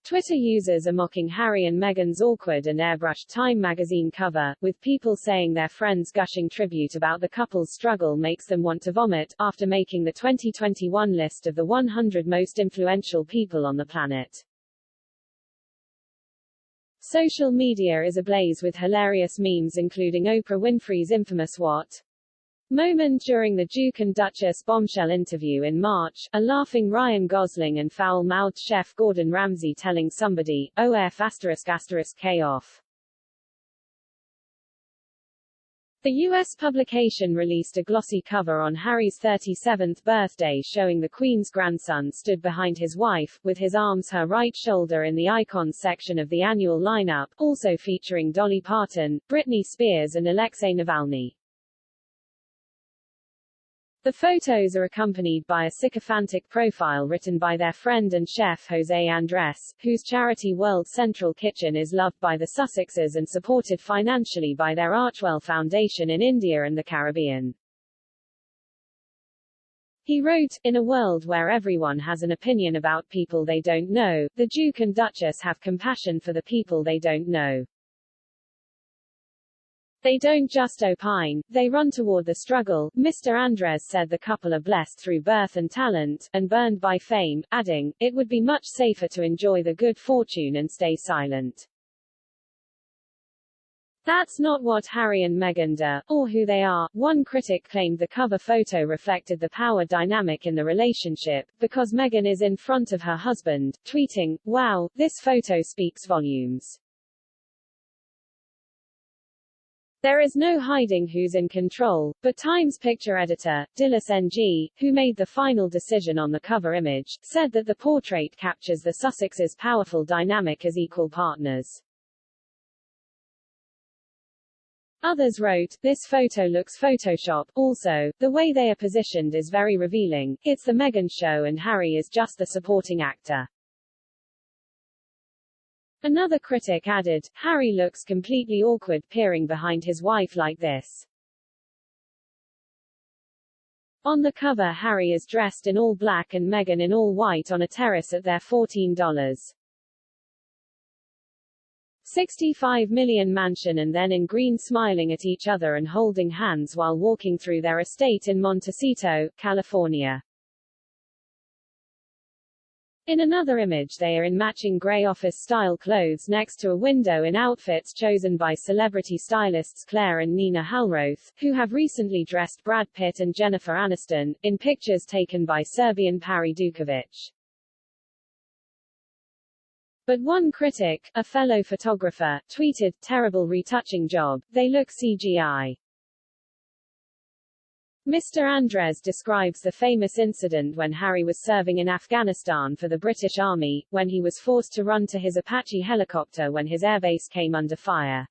Twitter users are mocking Harry and Meghan's awkward and airbrushed Time magazine cover, with people saying their friends' gushing tribute about the couple's struggle makes them want to vomit, after making the 2021 list of the 100 most influential people on the planet. Social media is ablaze with hilarious memes including Oprah Winfrey's infamous "What?" moment during the Duke and Duchess bombshell interview in March, a laughing Ryan Gosling and foul-mouthed chef Gordon Ramsay telling somebody, "K off." The U.S. publication released a glossy cover on Harry's 37th birthday showing the Queen's grandson stood behind his wife, with his arms her right shoulder in the icons section of the annual lineup, also featuring Dolly Parton, Britney Spears and Alexei Navalny. The photos are accompanied by a sycophantic profile written by their friend and chef José Andrés, whose charity World Central Kitchen is loved by the Sussexes and supported financially by their Archwell Foundation in India and the Caribbean. He wrote, "In a world where everyone has an opinion about people they don't know, the Duke and Duchess have compassion for the people they don't know. They don't just opine, they run toward the struggle." Mr. Andrés said the couple are blessed through birth and talent, and burned by fame, adding, "It would be much safer to enjoy the good fortune and stay silent. That's not what Harry and Meghan do, or who they are." One critic claimed the cover photo reflected the power dynamic in the relationship, because Meghan is in front of her husband, tweeting, "Wow, this photo speaks volumes. There is no hiding who's in control," but Times picture editor, Dilys NG, who made the final decision on the cover image, said that the portrait captures the Sussexes' powerful dynamic as equal partners. Others wrote, "This photo looks Photoshop. Also, the way they are positioned is very revealing. It's the Meghan show and Harry is just the supporting actor." Another critic added, "Harry looks completely awkward peering behind his wife like this." On the cover Harry is dressed in all black and Meghan in all white on a terrace at their $14.65 million mansion and then in green smiling at each other and holding hands while walking through their estate in Montecito, California. In another image they are in matching grey office-style clothes next to a window in outfits chosen by celebrity stylists Claire and Nina Halroth, who have recently dressed Brad Pitt and Jennifer Aniston, in pictures taken by Serbian Pari Dukovic. But one critic, a fellow photographer, tweeted, "Terrible retouching job, they look CGI." Mr. Andrés describes the famous incident when Harry was serving in Afghanistan for the British Army, when he was forced to run to his Apache helicopter when his airbase came under fire.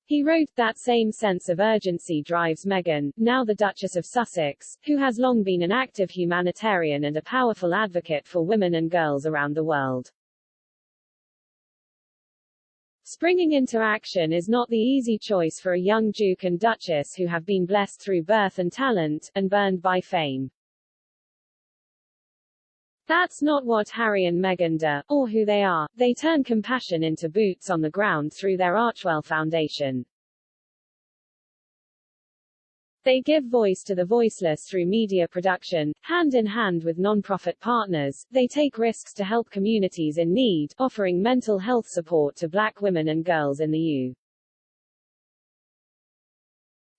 He wrote, "That same sense of urgency drives Meghan, now the Duchess of Sussex, who has long been an active humanitarian and a powerful advocate for women and girls around the world. Springing into action is not the easy choice for a young Duke and Duchess who have been blessed through birth and talent, and burned by fame. That's not what Harry and Meghan do, or who they are. They turn compassion into boots on the ground through their Archwell Foundation. They give voice to the voiceless through media production, hand in hand with non-profit partners. They take risks to help communities in need, offering mental health support to Black women and girls in the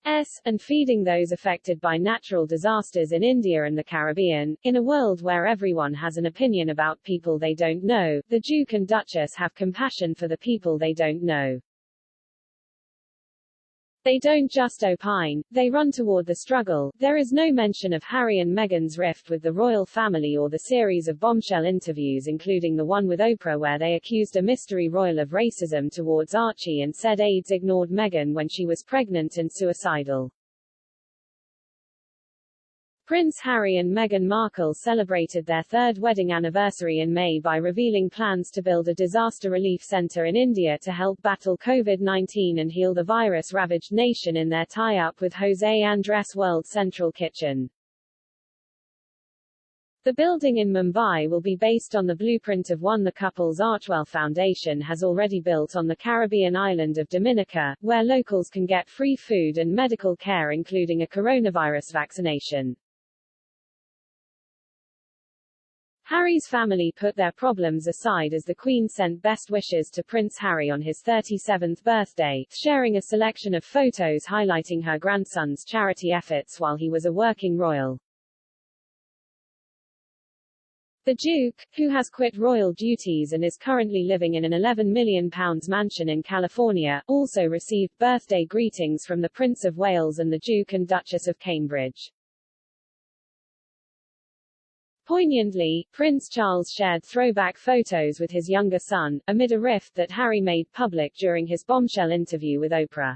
U.S. and feeding those affected by natural disasters in India and the Caribbean. In a world where everyone has an opinion about people they don't know, the Duke and Duchess have compassion for the people they don't know. They don't just opine, they run toward the struggle. There is no mention of Harry and Meghan's rift with the royal family or the series of bombshell interviews including the one with Oprah where they accused a mystery royal of racism towards Archie and said aides ignored Meghan when she was pregnant and suicidal. Prince Harry and Meghan Markle celebrated their third wedding anniversary in May by revealing plans to build a disaster relief center in India to help battle COVID-19 and heal the virus-ravaged nation in their tie-up with José Andrés World Central Kitchen. The building in Mumbai will be based on the blueprint of one the couple's Archwell Foundation has already built on the Caribbean island of Dominica, where locals can get free food and medical care including a coronavirus vaccination. Harry's family put their problems aside as the Queen sent best wishes to Prince Harry on his 37th birthday, sharing a selection of photos highlighting her grandson's charity efforts while he was a working royal. The Duke, who has quit royal duties and is currently living in an £11 million mansion in California, also received birthday greetings from the Prince of Wales and the Duke and Duchess of Cambridge. Poignantly, Prince Charles shared throwback photos with his younger son, amid a rift that Harry made public during his bombshell interview with Oprah.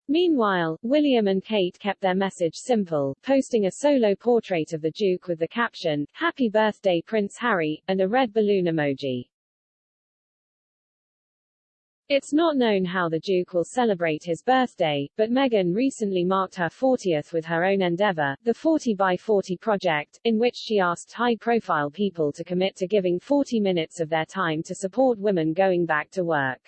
Meanwhile, William and Kate kept their message simple, posting a solo portrait of the Duke with the caption, "Happy Birthday Prince Harry," and a red balloon emoji. It's not known how the Duke will celebrate his birthday, but Meghan recently marked her 40th with her own endeavor, the 40 by 40 project, in which she asked high-profile people to commit to giving 40 minutes of their time to support women going back to work.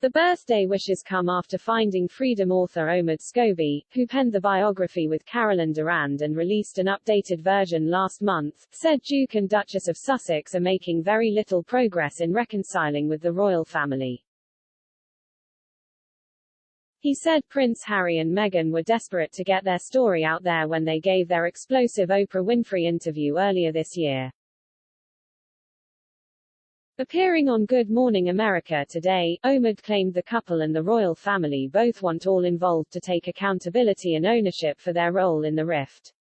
The birthday wishes come after Finding Freedom author Omid Scobie, who penned the biography with Carolyn Durand and released an updated version last month, said Duke and Duchess of Sussex are making very little progress in reconciling with the royal family. He said Prince Harry and Meghan were desperate to get their story out there when they gave their explosive Oprah Winfrey interview earlier this year. Appearing on Good Morning America today, Omid claimed the couple and the royal family both want all involved to take accountability and ownership for their role in the rift.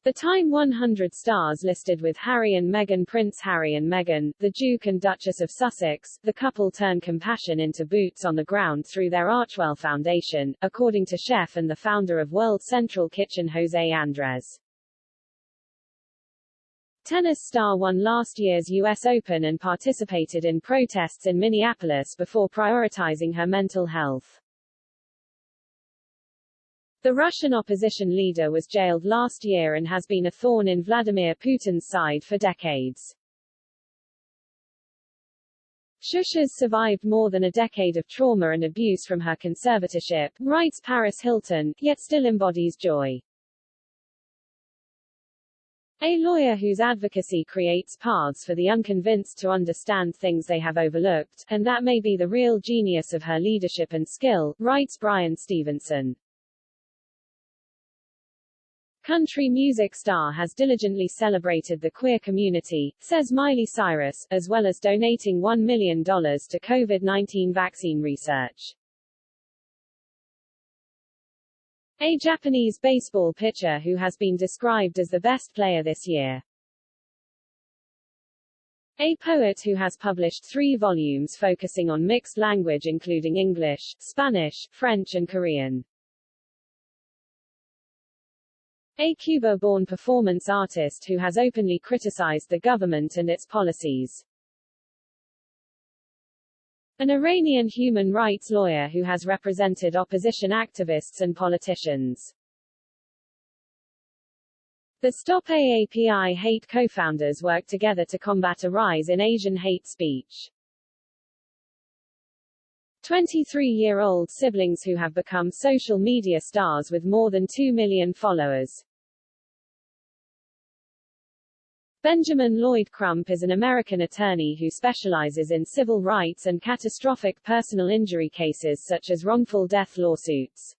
The Time 100 stars listed with Harry and Meghan. Prince Harry and Meghan, the Duke and Duchess of Sussex, the couple turn compassion into boots on the ground through their Archwell Foundation, according to chef and the founder of World Central Kitchen Jose Andres. Tennis star won last year's U.S. Open and participated in protests in Minneapolis before prioritizing her mental health. The Russian opposition leader was jailed last year and has been a thorn in Vladimir Putin's side for decades. Shusha's survived more than a decade of trauma and abuse from her conservatorship, writes Paris Hilton, yet still embodies joy. A lawyer whose advocacy creates paths for the unconvinced to understand things they have overlooked, and that may be the real genius of her leadership and skill, writes Brian Stevenson. Country music star has diligently celebrated the queer community, says Miley Cyrus, as well as donating $1 million to COVID-19 vaccine research. A Japanese baseball pitcher who has been described as the best player this year. A poet who has published 3 volumes focusing on mixed language including English, Spanish, French and Korean. A Cuba-born performance artist who has openly criticized the government and its policies. An Iranian human rights lawyer who has represented opposition activists and politicians. The Stop AAPI Hate co-founders work together to combat a rise in Asian hate speech. 23-year-old siblings who have become social media stars with more than 2 million followers. Benjamin Lloyd Crump is an American attorney who specializes in civil rights and catastrophic personal injury cases such as wrongful death lawsuits.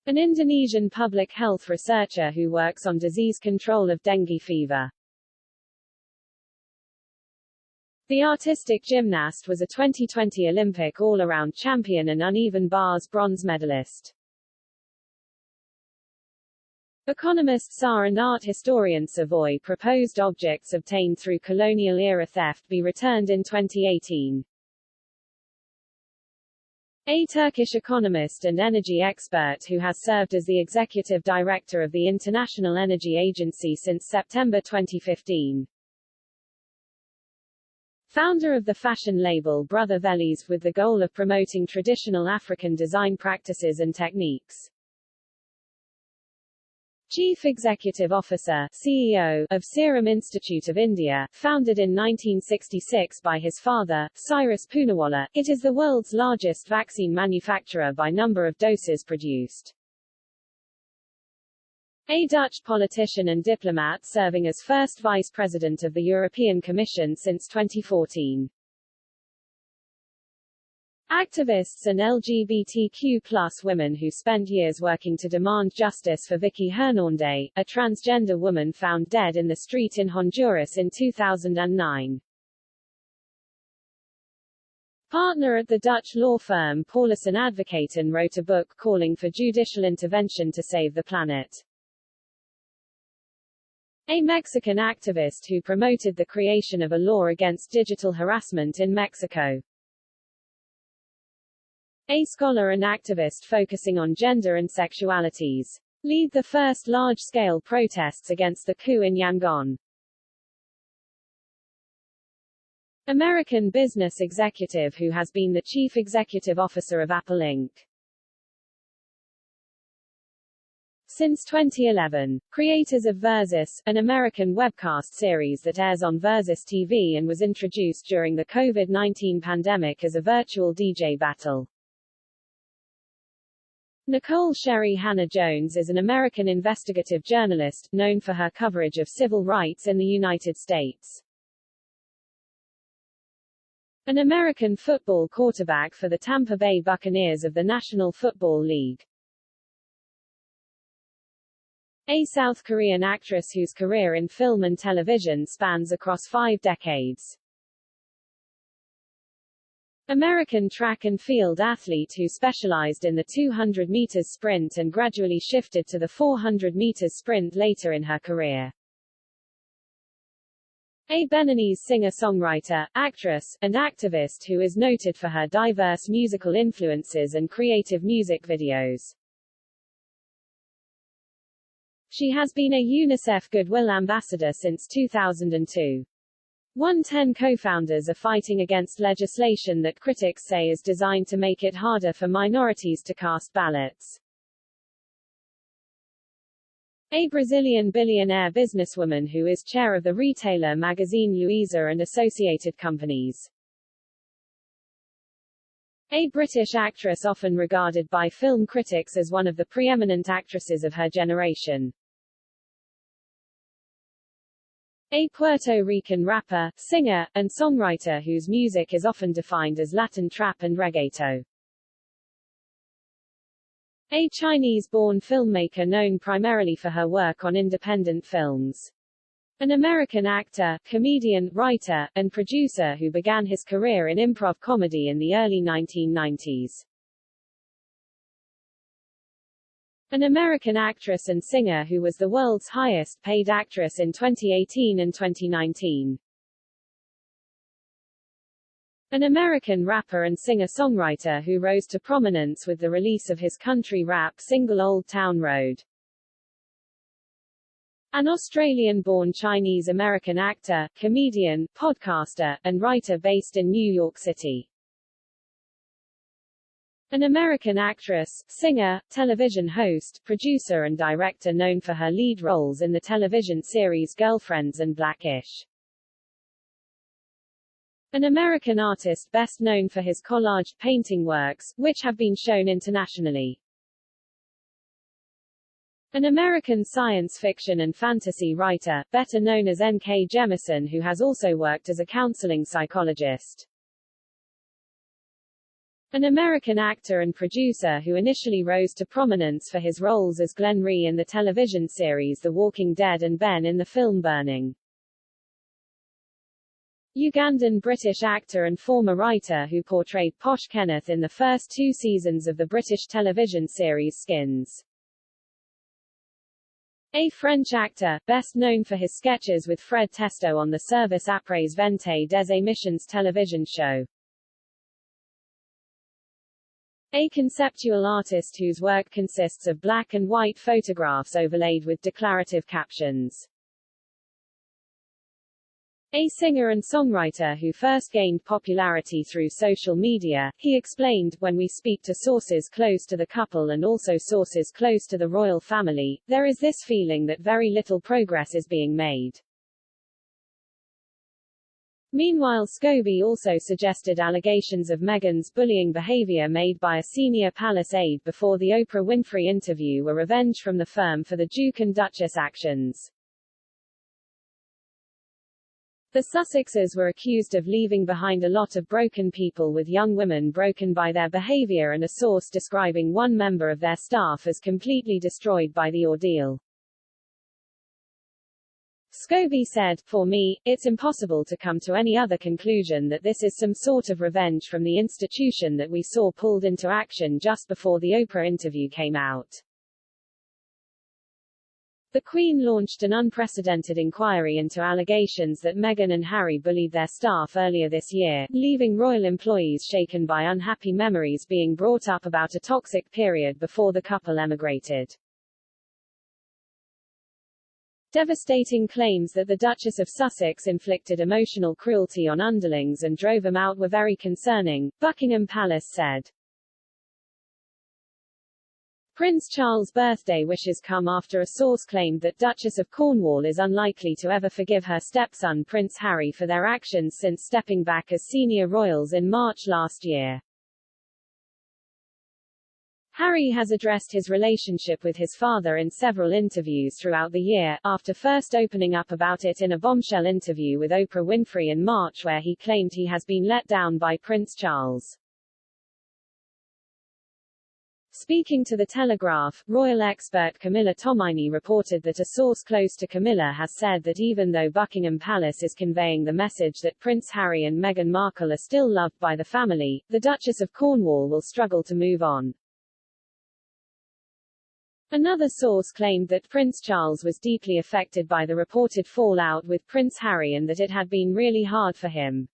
An Indonesian public health researcher who works on disease control of dengue fever. The artistic gymnast was a 2020 Olympic all-around champion and uneven bars bronze medalist. Economist Sarah and art historian Savoy proposed objects obtained through colonial-era theft be returned in 2018. A Turkish economist and energy expert who has served as the executive director of the International Energy Agency since September 2015. Founder of the fashion label Brother Vellies with the goal of promoting traditional African design practices and techniques. Chief Executive Officer (CEO) of Serum Institute of India, founded in 1966 by his father, Cyrus Poonawalla, it is the world's largest vaccine manufacturer by number of doses produced. A Dutch politician and diplomat serving as first Vice President of the European Commission since 2014. Activists and LGBTQ+ women who spent years working to demand justice for Vicky Hernandez, a transgender woman found dead in the street in Honduras in 2009. Partner at the Dutch law firm Paulus & Advocaten, wrote a book calling for judicial intervention to save the planet. A Mexican activist who promoted the creation of a law against digital harassment in Mexico. A scholar and activist focusing on gender and sexualities. Lead the first large-scale protests against the coup in Yangon. American business executive who has been the chief executive officer of Apple Inc. Since 2011, creators of Versus, an American webcast series that airs on Versus TV and was introduced during the COVID-19 pandemic as a virtual DJ battle. Nicole Sherry Hannah-Jones is an American investigative journalist, known for her coverage of civil rights in the United States. An American football quarterback for the Tampa Bay Buccaneers of the National Football League. A South Korean actress whose career in film and television spans across 5 decades. American track and field athlete who specialized in the 200 meters sprint and gradually shifted to the 400 meters sprint later in her career. A Beninese singer-songwriter, actress, and activist who is noted for her diverse musical influences and creative music videos. She has been a UNICEF Goodwill Ambassador since 2002. 110 co-founders are fighting against legislation that critics say is designed to make it harder for minorities to cast ballots. A Brazilian billionaire businesswoman who is chair of the retailer magazine Luiza and Associated Companies. A British actress often regarded by film critics as one of the preeminent actresses of her generation. A Puerto Rican rapper, singer, and songwriter whose music is often defined as Latin trap and reggaeton. A Chinese-born filmmaker known primarily for her work on independent films. An American actor, comedian, writer, and producer who began his career in improv comedy in the early 1990s. An American actress and singer who was the world's highest-paid actress in 2018 and 2019. An American rapper and singer-songwriter who rose to prominence with the release of his country rap single Old Town Road. An Australian-born Chinese-American actor, comedian, podcaster, and writer based in New York City. An American actress, singer, television host, producer and director known for her lead roles in the television series Girlfriends and Blackish. An American artist best known for his collaged painting works, which have been shown internationally. An American science fiction and fantasy writer, better known as N.K. Jemisin, who has also worked as a counseling psychologist. An American actor and producer who initially rose to prominence for his roles as Glenn Rhee in the television series The Walking Dead and Ben in the film Burning. Ugandan-British actor and former writer who portrayed Posh Kenneth in the first 2 seasons of the British television series Skins. A French actor, best known for his sketches with Fred Testo on the Service après vente des émissions television show. A conceptual artist whose work consists of black and white photographs overlaid with declarative captions. A singer and songwriter who first gained popularity through social media, he explained, "When we speak to sources close to the couple and also sources close to the royal family, there is this feeling that very little progress is being made." Meanwhile, Scobie also suggested allegations of Meghan's bullying behavior made by a senior palace aide before the Oprah Winfrey interview were revenge from the firm for the Duke and Duchess actions. The Sussexes were accused of leaving behind a lot of broken people, with young women broken by their behavior, and a source describing one member of their staff as completely destroyed by the ordeal. Scobie said, "For me, it's impossible to come to any other conclusion that this is some sort of revenge from the institution that we saw pulled into action just before the Oprah interview came out." The Queen launched an unprecedented inquiry into allegations that Meghan and Harry bullied their staff earlier this year, leaving royal employees shaken by unhappy memories being brought up about a toxic period before the couple emigrated. Devastating claims that the Duchess of Sussex inflicted emotional cruelty on underlings and drove them out were very concerning, Buckingham Palace said. Prince Charles' birthday wishes come after a source claimed that Duchess of Cornwall is unlikely to ever forgive her stepson Prince Harry for their actions since stepping back as senior royals in March last year. Harry has addressed his relationship with his father in several interviews throughout the year, after first opening up about it in a bombshell interview with Oprah Winfrey in March, where he claimed he has been let down by Prince Charles. Speaking to The Telegraph, royal expert Camilla Tomaini reported that a source close to Camilla has said that even though Buckingham Palace is conveying the message that Prince Harry and Meghan Markle are still loved by the family, the Duchess of Cornwall will struggle to move on. Another source claimed that Prince Charles was deeply affected by the reported fallout with Prince Harry and that it had been really hard for him.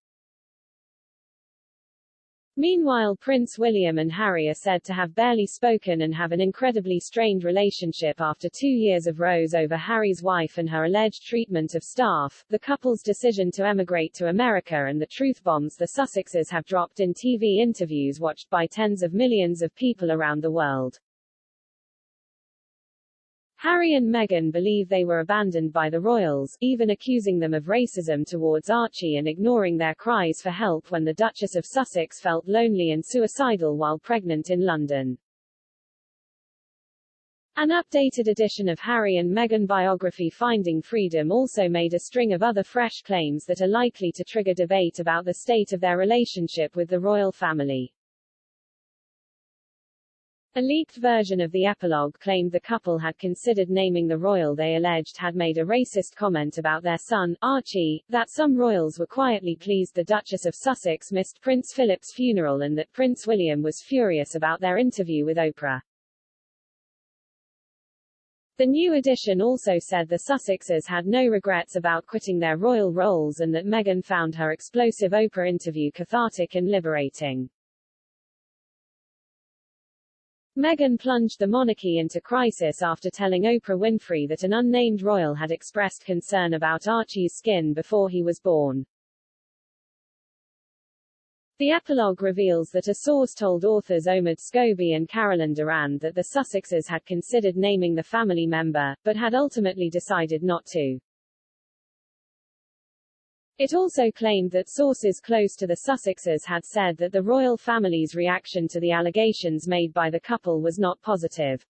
Meanwhile, Prince William and Harry are said to have barely spoken and have an incredibly strained relationship after 2 years of rows over Harry's wife and her alleged treatment of staff, the couple's decision to emigrate to America, and the truth bombs the Sussexes have dropped in TV interviews watched by tens of millions of people around the world. Harry and Meghan believe they were abandoned by the royals, even accusing them of racism towards Archie and ignoring their cries for help when the Duchess of Sussex felt lonely and suicidal while pregnant in London. An updated edition of Harry and Meghan biography Finding Freedom also made a string of other fresh claims that are likely to trigger debate about the state of their relationship with the royal family. A leaked version of the epilogue claimed the couple had considered naming the royal they alleged had made a racist comment about their son, Archie, that some royals were quietly pleased the Duchess of Sussex missed Prince Philip's funeral, and that Prince William was furious about their interview with Oprah. The new edition also said the Sussexes had no regrets about quitting their royal roles and that Meghan found her explosive Oprah interview cathartic and liberating. Meghan plunged the monarchy into crisis after telling Oprah Winfrey that an unnamed royal had expressed concern about Archie's skin before he was born. The epilogue reveals that a source told authors Omid Scobie and Carolyn Durand that the Sussexes had considered naming the family member, but had ultimately decided not to. It also claimed that sources close to the Sussexes had said that the royal family's reaction to the allegations made by the couple was not positive.